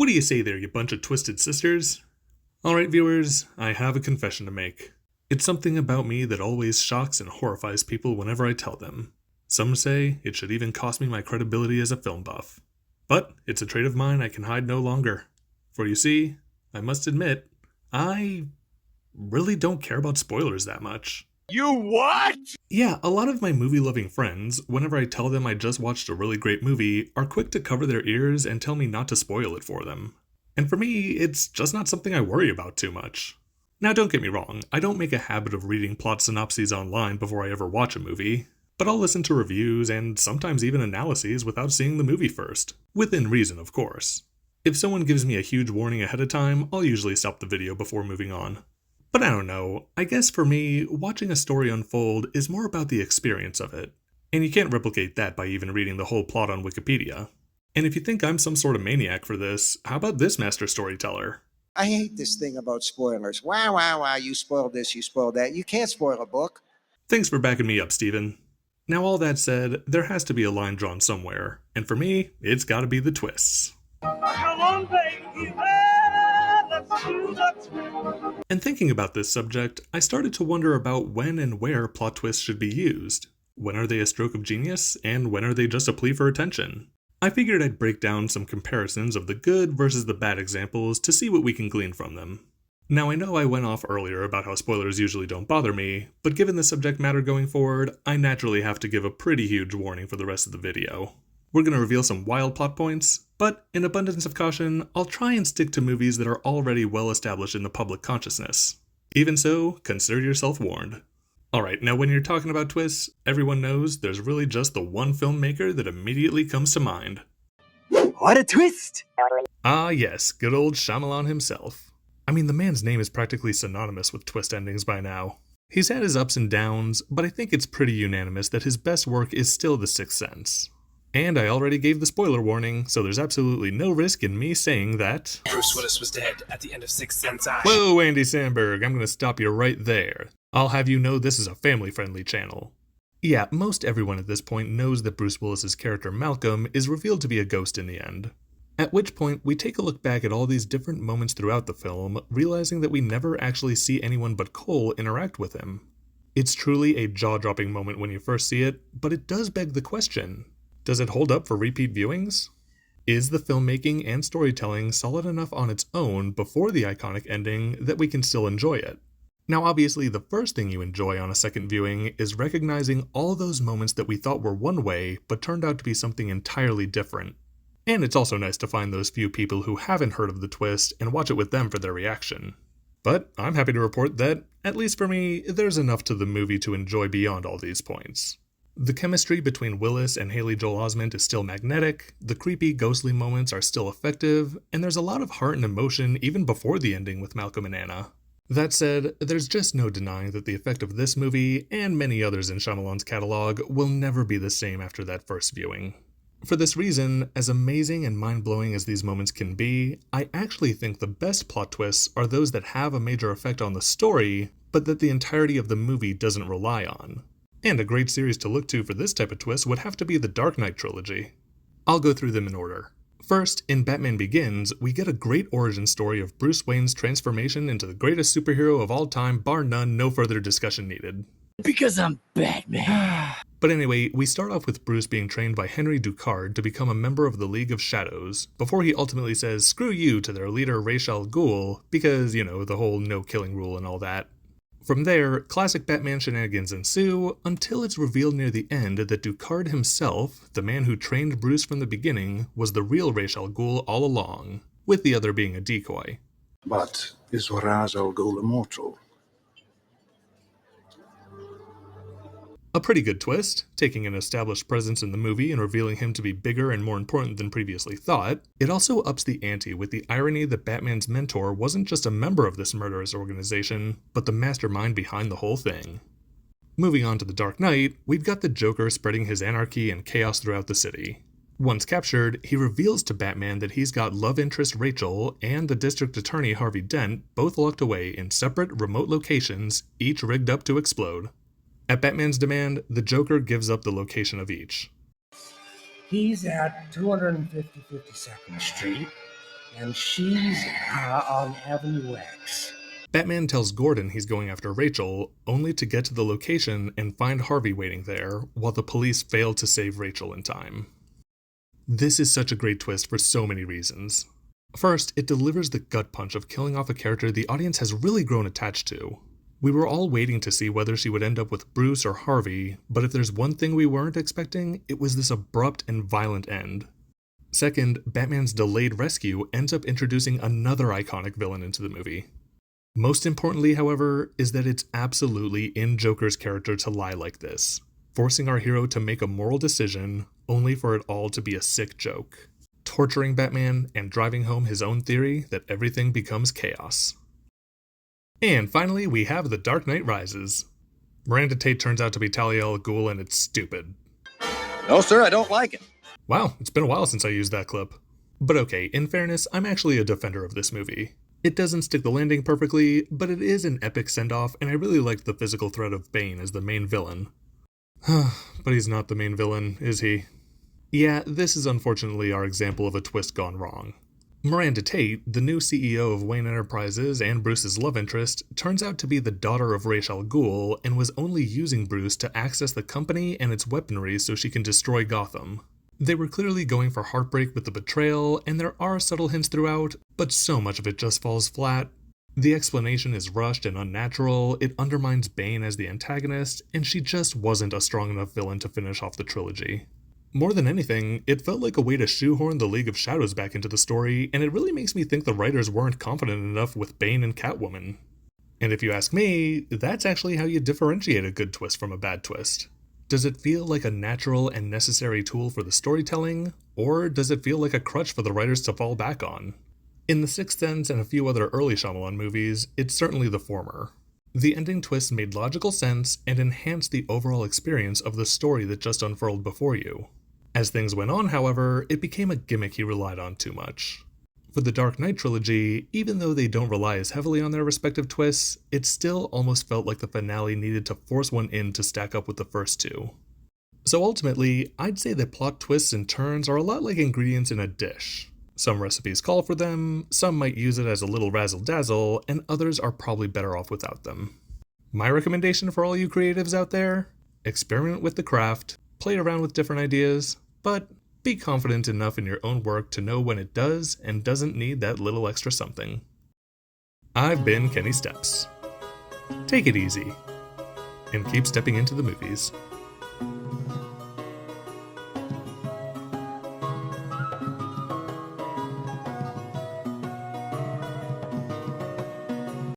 What do you say there, you bunch of twisted sisters? Alright, viewers, I have a confession to make. It's something about me that always shocks and horrifies people whenever I tell them. Some say it should even cost me my credibility as a film buff. But it's a trait of mine I can hide no longer. For you see, I must admit, I really don't care about spoilers that much. You what? Yeah, a lot of my movie-loving friends, whenever I tell them I just watched a really great movie, are quick to cover their ears and tell me not to spoil it for them. And for me, it's just not something I worry about too much. Now don't get me wrong, I don't make a habit of reading plot synopses online before I ever watch a movie, but I'll listen to reviews and sometimes even analyses without seeing the movie first. Within reason, of course. If someone gives me a huge warning ahead of time, I'll usually stop the video before moving on. But I don't know, I guess for me, watching a story unfold is more about the experience of it. And you can't replicate that by even reading the whole plot on Wikipedia. And if you think I'm some sort of maniac for this, how about this master storyteller? I hate this thing about spoilers. Wow, you spoiled this, you spoiled that. You can't spoil a book. Thanks for backing me up, Steven. Now all that said, there has to be a line drawn somewhere, and for me, it's gotta be the twists. Come on, baby, let's do the twist. And thinking about this subject, I started to wonder about when and where plot twists should be used. When are they a stroke of genius, and when are they just a plea for attention? I figured I'd break down some comparisons of the good versus the bad examples to see what we can glean from them. Now I know I went off earlier about how spoilers usually don't bother me, but given the subject matter going forward, I naturally have to give a pretty huge warning for the rest of the video. We're going to reveal some wild plot points, but in abundance of caution, I'll try and stick to movies that are already well established in the public consciousness. Even so, consider yourself warned. Alright, now when you're talking about twists, everyone knows there's really just the one filmmaker that immediately comes to mind. What a twist! Ah yes, good old Shyamalan himself. I mean, the man's name is practically synonymous with twist endings by now. He's had his ups and downs, but I think it's pretty unanimous that his best work is still The Sixth Sense. And I already gave the spoiler warning, so there's absolutely no risk in me saying that Bruce Willis was dead at the end of Sixth Sense. Whoa, Andy Samberg, I'm gonna stop you right there. I'll have you know this is a family-friendly channel. Yeah, most everyone at this point knows that Bruce Willis's character Malcolm is revealed to be a ghost in the end. At which point, we take a look back at all these different moments throughout the film, realizing that we never actually see anyone but Cole interact with him. It's truly a jaw-dropping moment when you first see it, but it does beg the question. Does it hold up for repeat viewings? Is the filmmaking and storytelling solid enough on its own before the iconic ending that we can still enjoy it? Now obviously the first thing you enjoy on a second viewing is recognizing all those moments that we thought were one way but turned out to be something entirely different. And it's also nice to find those few people who haven't heard of the twist and watch it with them for their reaction. But I'm happy to report that, at least for me, there's enough to the movie to enjoy beyond all these points. The chemistry between Willis and Haley Joel Osment is still magnetic, the creepy ghostly moments are still effective, and there's a lot of heart and emotion even before the ending with Malcolm and Anna. That said, there's just no denying that the effect of this movie, and many others in Shyamalan's catalog, will never be the same after that first viewing. For this reason, as amazing and mind-blowing as these moments can be, I actually think the best plot twists are those that have a major effect on the story, but that the entirety of the movie doesn't rely on. And a great series to look to for this type of twist would have to be the Dark Knight trilogy. I'll go through them in order. First, in Batman Begins, we get a great origin story of Bruce Wayne's transformation into the greatest superhero of all time, bar none, no further discussion needed. Because I'm Batman. But anyway, we start off with Bruce being trained by Henry Ducard to become a member of the League of Shadows, before he ultimately says screw you to their leader Ra's al Ghul, because, you know, the whole no-killing rule and all that. From there, classic Batman shenanigans ensue, until it's revealed near the end that Ducard himself, the man who trained Bruce from the beginning, was the real Ra's al Ghul all along, with the other being a decoy. But is Ra's al Ghul immortal? A pretty good twist, taking an established presence in the movie and revealing him to be bigger and more important than previously thought. It also ups the ante with the irony that Batman's mentor wasn't just a member of this murderous organization, but the mastermind behind the whole thing. Moving on to The Dark Knight, we've got the Joker spreading his anarchy and chaos throughout the city. Once captured, he reveals to Batman that he's got love interest Rachel and the district attorney Harvey Dent both locked away in separate remote locations, each rigged up to explode. At Batman's demand, the Joker gives up the location of each. He's at 250 52nd Street, and she's on Avenue X. Batman tells Gordon he's going after Rachel, only to get to the location and find Harvey waiting there, while the police fail to save Rachel in time. This is such a great twist for so many reasons. First, it delivers the gut punch of killing off a character the audience has really grown attached to. We were all waiting to see whether she would end up with Bruce or Harvey, but if there's one thing we weren't expecting, it was this abrupt and violent end. Second, Batman's delayed rescue ends up introducing another iconic villain into the movie. Most importantly, however, is that it's absolutely in Joker's character to lie like this, forcing our hero to make a moral decision only for it all to be a sick joke, torturing Batman and driving home his own theory that everything becomes chaos. And finally, we have The Dark Knight Rises. Miranda Tate turns out to be Talia al Ghul, and it's stupid. No, sir, I don't like it. Wow, it's been a while since I used that clip. But okay, in fairness, I'm actually a defender of this movie. It doesn't stick the landing perfectly, but it is an epic send-off, and I really liked the physical threat of Bane as the main villain. But he's not the main villain, is he? Yeah, this is unfortunately our example of a twist gone wrong. Miranda Tate, the new CEO of Wayne Enterprises and Bruce's love interest, turns out to be the daughter of Ra's al Ghul and was only using Bruce to access the company and its weaponry so she can destroy Gotham. They were clearly going for heartbreak with the betrayal, and there are subtle hints throughout, but so much of it just falls flat. The explanation is rushed and unnatural, it undermines Bane as the antagonist, and she just wasn't a strong enough villain to finish off the trilogy. More than anything, it felt like a way to shoehorn the League of Shadows back into the story, and it really makes me think the writers weren't confident enough with Bane and Catwoman. And if you ask me, that's actually how you differentiate a good twist from a bad twist. Does it feel like a natural and necessary tool for the storytelling, or does it feel like a crutch for the writers to fall back on? In The Sixth Sense and a few other early Shyamalan movies, it's certainly the former. The ending twist made logical sense and enhanced the overall experience of the story that just unfurled before you. As things went on, however, it became a gimmick he relied on too much. For the Dark Knight trilogy, even though they don't rely as heavily on their respective twists, it still almost felt like the finale needed to force one in to stack up with the first two. So ultimately, I'd say that plot twists and turns are a lot like ingredients in a dish. Some recipes call for them, some might use it as a little razzle-dazzle, and others are probably better off without them. My recommendation for all you creatives out there? Experiment with the craft, play around with different ideas, but be confident enough in your own work to know when it does and doesn't need that little extra something. I've been Kenny Steps. Take it easy, and keep stepping into the movies.